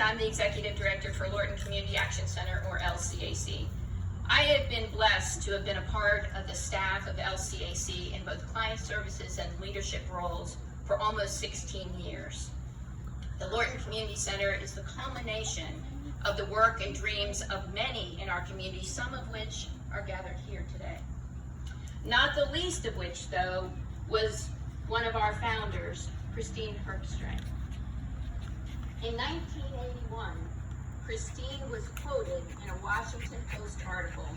and I'm the Executive Director for Lorton Community Action Center, or LCAC. I have been blessed to have been a part of the staff of LCAC in both client services and leadership roles for almost 16 years. The Lorton Community Center is the culmination of the work and dreams of many in our community, some of which are gathered here today. Not the least of which, though, was one of our founders, Christine Herbstreit. In 1981, Christine was quoted in a Washington Post article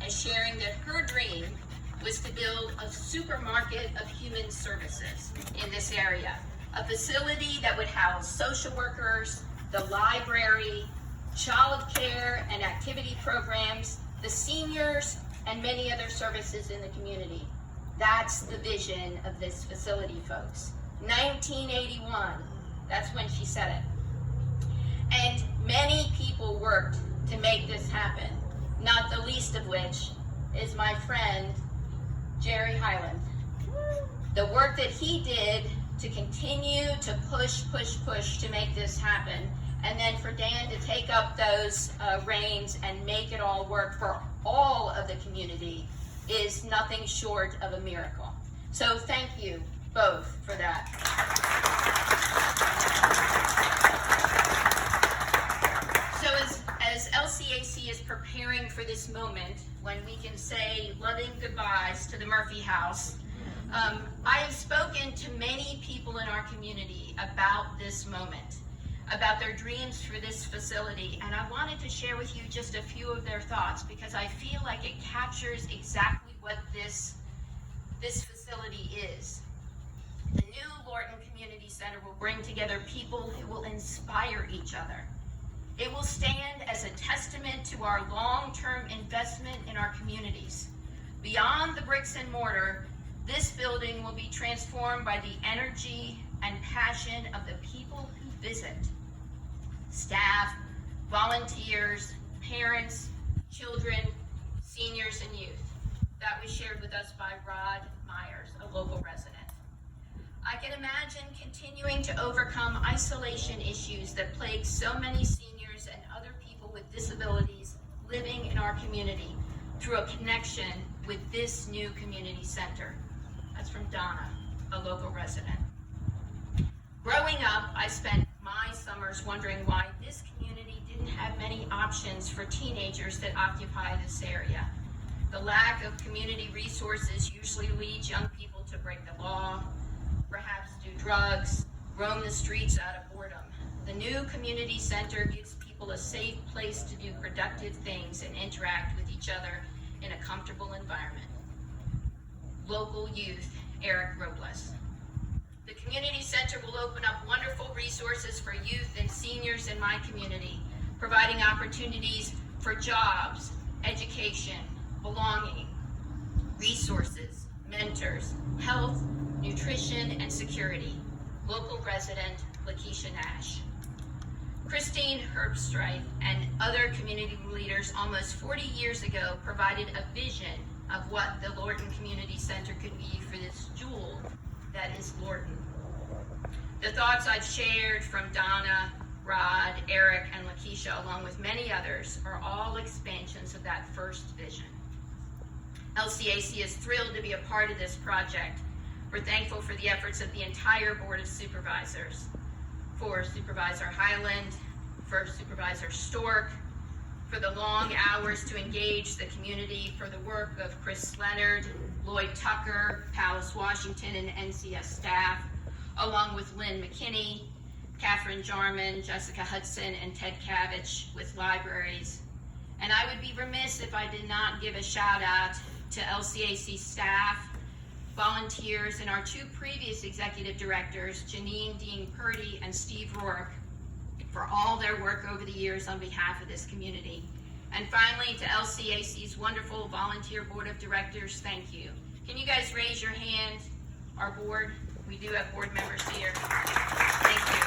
as sharing that her dream was to build a supermarket of human services in this area, a facility that would house social workers, the library, child care and activity programs, the seniors, and many other services in the community. That's the vision of this facility, folks. 1981, that's when she said it. And many people worked to make this happen, not the least of which is my friend, Jerry Highland. The work that he did to continue to push to make this happen, and then for Dan to take up those reins and make it all work for all of the community is nothing short of a miracle. So thank you both for that. So as LCAC is preparing for this moment when we can say loving goodbyes to the Murphy House, I have spoken to many people in our community about this moment, about their dreams for this facility, and I wanted to share with you just a few of their thoughts because I feel like it captures exactly what this facility is. The new Lorton Community Center will bring together people who will inspire each other. It will stand as a testament to our long-term investment in our communities. Beyond the bricks and mortar, this building will be transformed by the energy and passion of the people who visit. Staff, volunteers, parents, children, seniors, and youth. That was shared with us by Rod Myers, a local resident. I can imagine continuing to overcome isolation issues that plague so many seniors and other people with disabilities living in our community through a connection with this new community center. That's from Donna, a local resident. Growing up, I spent my summers wondering why this community didn't have many options for teenagers that occupy this area. The lack of community resources usually leads young people to break the law, perhaps do drugs, roam the streets out of boredom. The new community center gives people a safe place to do productive things and interact with each other in a comfortable environment. Local youth, Eric Robles. The community center will open up wonderful resources for youth and seniors in my community, providing opportunities for jobs, education, belonging, resources, mentors, health, nutrition, and security. Local resident, Lakeisha Nash. Christine Herbstreit and other community leaders almost 40 years ago provided a vision of what the Lorton Community Center could be for this jewel that is Lorton. The thoughts I've shared from Donna, Rod, Eric, and Lakeisha, along with many others, are all expansions of that first vision. LCAC is thrilled to be a part of this project. We're thankful for the efforts of the entire Board of Supervisors, for Supervisor Highland, for Supervisor Stork, for the long hours to engage the community, for the work of Chris Leonard, Lloyd Tucker, Palace Washington, and NCS staff, along with Lynn McKinney, Catherine Jarman, Jessica Hudson, and Ted Kavich with libraries. And I would be remiss if I did not give a shout out to LCAC staff, volunteers, and our two previous executive directors, Janine Dean Purdy and Steve Rourke, for all their work over the years on behalf of this community. And finally, to LCAC's wonderful volunteer board of directors, thank you. Can you guys raise your hand, our board? We do have board members here. Thank you.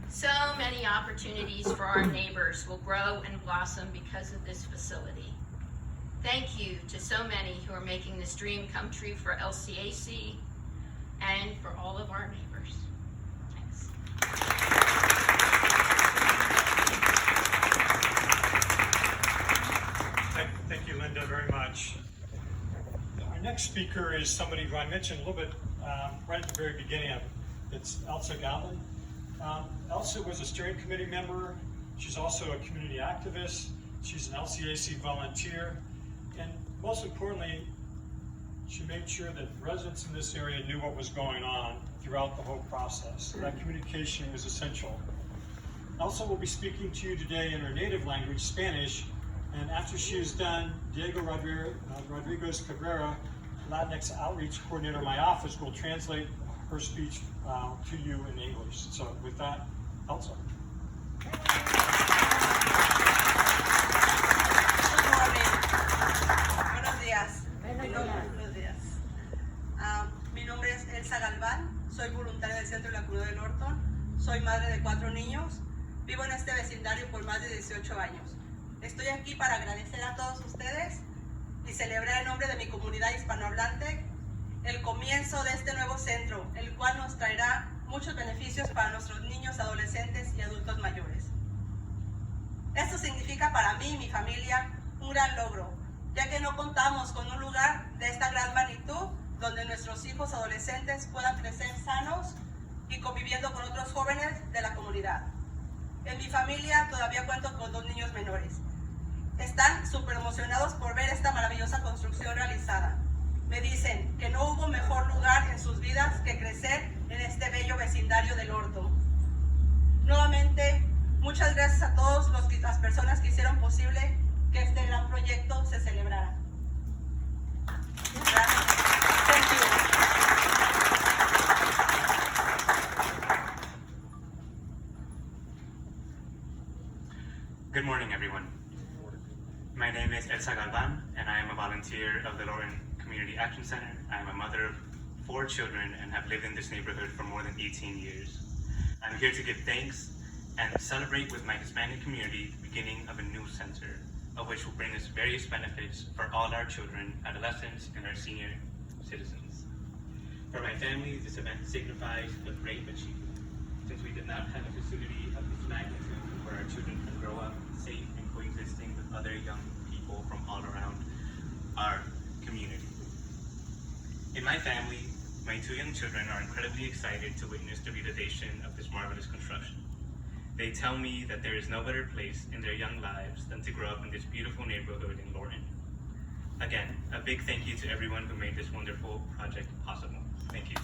So many opportunities for our neighbors will grow and blossom because of this facility. Thank you to so many who are making this dream come true for LCAC and for all of our neighbors. next speaker is somebody who I mentioned a little bit right at the very beginning of it. It's Elsa Galvin. Elsa was a steering committee member. She's also a community activist. She's an LCAC volunteer. And most importantly, she made sure that residents in this area knew what was going on throughout the whole process. That communication was essential. Elsa will be speaking to you today in her native language, Spanish, and after she is done, Diego Rodriguez Cabrera, Latinx Outreach Coordinator in my office, will translate her speech to you in English. So with that, Elsa. Good morning. Buenos días. Buenos días. Mi nombre es Elsa Galván, soy voluntaria del Centro de la Cruz de Lorton, soy madre de 4 niños, vivo en este vecindario por más de 18 años. Estoy aquí para agradecer a todos ustedes y celebrar en nombre de mi comunidad hispanohablante el comienzo de este nuevo centro, el cual nos traerá muchos beneficios para nuestros niños, adolescentes y adultos mayores. Esto significa para mí y mi familia un gran logro, ya que no contamos con un lugar de esta gran magnitud donde nuestros hijos adolescentes puedan crecer sanos y conviviendo con otros jóvenes de la comunidad. En mi familia todavía cuento con 2 niños menores. Están súper emocionados por ver esta maravillosa construcción realizada. Me dicen que no hubo mejor lugar en sus vidas que crecer en este bello vecindario del Lorton. Nuevamente, muchas gracias a todas las personas que hicieron posible que este gran proyecto se celebrara. Gracias. Thank you. Good morning, everyone. My name is Elsa Galvan, and I am a volunteer of the Lorton Community Action Center. I am a mother of 4 children and have lived in this neighborhood for more than 18 years. I'm here to give thanks and celebrate with my Hispanic community the beginning of a new center, of which will bring us various benefits for all our children, adolescents, and our senior citizens. For my family, this event signifies a great achievement, since we did not have a facility of this magnitude where our children can grow up safe and coexisting with other young people from all around our community. In my family, my 2 young children are incredibly excited to witness the realization of this marvelous construction. They tell me that there is no better place in their young lives than to grow up in this beautiful neighborhood in Lorton. Again, a big thank you to everyone who made this wonderful project possible. Thank you.